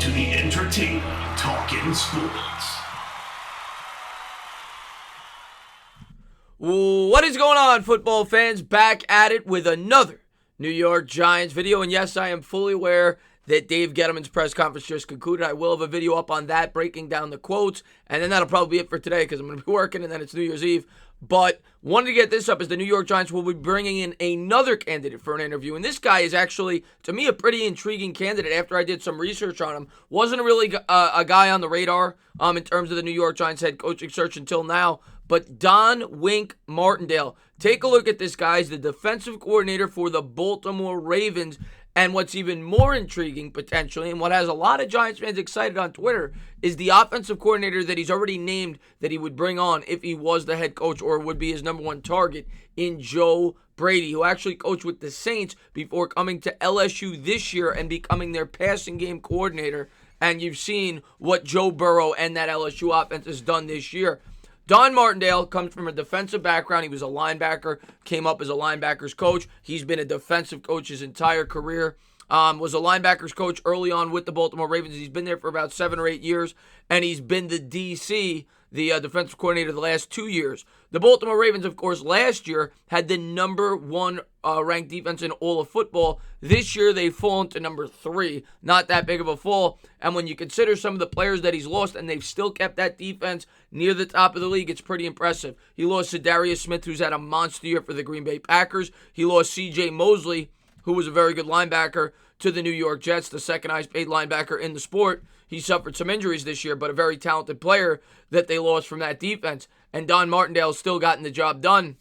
to the entertaining Talkin' Sports. What is going on, football fans? Back at it with another New York Giants video. And yes, I am fully aware that Dave Gettleman's press conference just concluded. I will have a video up on that, breaking down the quotes. And then that'll probably be it for today because I'm going to be working and then it's New Year's Eve. But wanted to get this up as the New York Giants will be bringing in another candidate for an interview. And this guy is actually, to me, a pretty intriguing candidate after I did some research on him. Wasn't really a guy on the radar in terms of the New York Giants head coaching search until now. But Don Wink Martindale. Take a look at this guy. He's the defensive coordinator for the Baltimore Ravens. And what's even more intriguing, potentially, and what has a lot of Giants fans excited on Twitter, is the offensive coordinator that he's already named that he would bring on if he was the head coach or would be his number one target in Joe Brady, who actually coached with the Saints before coming to LSU this year and becoming their passing game coordinator. And you've seen what Joe Burrow and that LSU offense has done this year. Don Martindale comes from a defensive background. He was a linebacker, came up as a linebackers coach. He's been a defensive coach his entire career. Was a linebackers coach early on with the Baltimore Ravens. He's been there for about 7 or 8 years, and he's been the DC, the defensive coordinator, the last 2 years. The Baltimore Ravens, of course, last year had the number 1 ranked defense in all of football. This year, they've fallen to number 3. Not that big of a fall. And when you consider some of the players that he's lost, and they've still kept that defense near the top of the league, it's pretty impressive. He lost Darius Smith, who's had a monster year for the Green Bay Packers. He lost C.J. Mosley, who was a very good linebacker, to the New York Jets, the second highest paid linebacker in the sport. He suffered some injuries this year, but a very talented player that they lost from that defense. And Don Martindale still gotten the job done.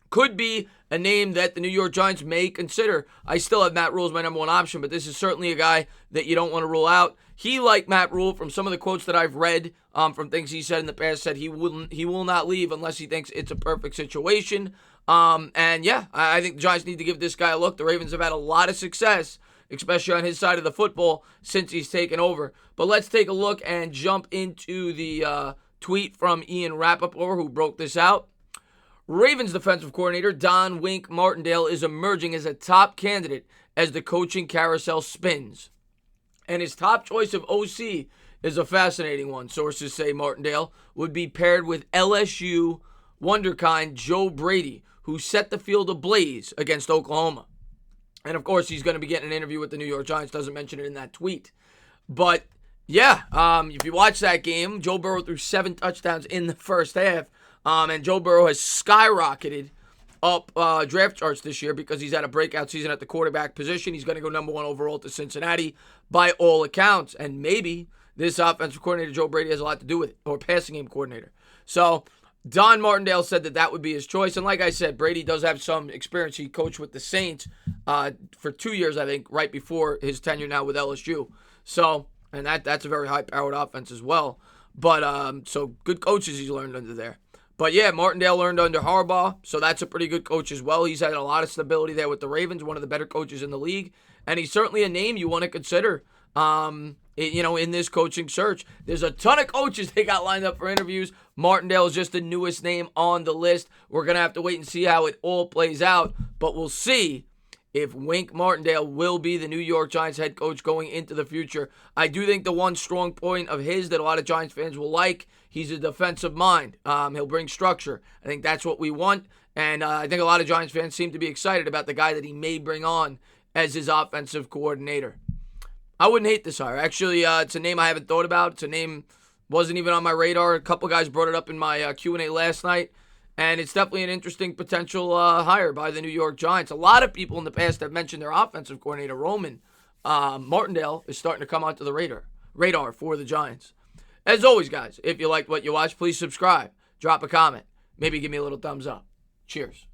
Could be a name that the New York Giants may consider. I still have Matt Rule as my number 1 option, but this is certainly a guy that you don't want to rule out. He, like Matt Rule, from some of the quotes that I've read, from things he said in the past, said he will not leave unless he thinks it's a perfect situation. And yeah, I think the Giants need to give this guy a look. The Ravens have had a lot of success, especially on his side of the football, since he's taken over. But let's take a look and jump into the tweet from Ian Rappaport, who broke this out. Ravens defensive coordinator Don Wink Martindale is emerging as a top candidate as the coaching carousel spins. And his top choice of OC is a fascinating one. Sources say Martindale would be paired with LSU wonderkind Joe Brady, who set the field ablaze against Oklahoma. And of course, he's going to be getting an interview with the New York Giants. Doesn't mention it in that tweet. But yeah, if you watch that game, Joe Burrow threw 7 touchdowns in the first half. And Joe Burrow has skyrocketed up draft charts this year because he's had a breakout season at the quarterback position. He's going to go number 1 overall to Cincinnati by all accounts. And maybe this offensive coordinator, Joe Brady, has a lot to do with it, or passing game coordinator. So Don Martindale said that would be his choice. And like I said, Brady does have some experience. He coached with the Saints for 2 years, I think, right before his tenure now with LSU. So, and that's a very high-powered offense as well. But so good coaches he's learned under there. But yeah, Martindale learned under Harbaugh, so that's a pretty good coach as well. He's had a lot of stability there with the Ravens, one of the better coaches in the league. And he's certainly a name you want to consider, in this coaching search. There's a ton of coaches they got lined up for interviews. Martindale is just the newest name on the list. We're going to have to wait and see how it all plays out. But we'll see if Wink Martindale will be the New York Giants head coach going into the future. I do think the one strong point of his that a lot of Giants fans will like, he's a defensive mind. He'll bring structure. I think that's what we want. And I think a lot of Giants fans seem to be excited about the guy that he may bring on as his offensive coordinator. I wouldn't hate this hire. Actually, it's a name I haven't thought about. It's a name wasn't even on my radar. A couple guys brought it up in my Q&A last night. And it's definitely an interesting potential hire by the New York Giants. A lot of people in the past have mentioned their offensive coordinator, Roman. Martindale is starting to come onto the radar for the Giants. As always, guys, if you liked what you watched, please subscribe. Drop a comment. Maybe give me a little thumbs up. Cheers.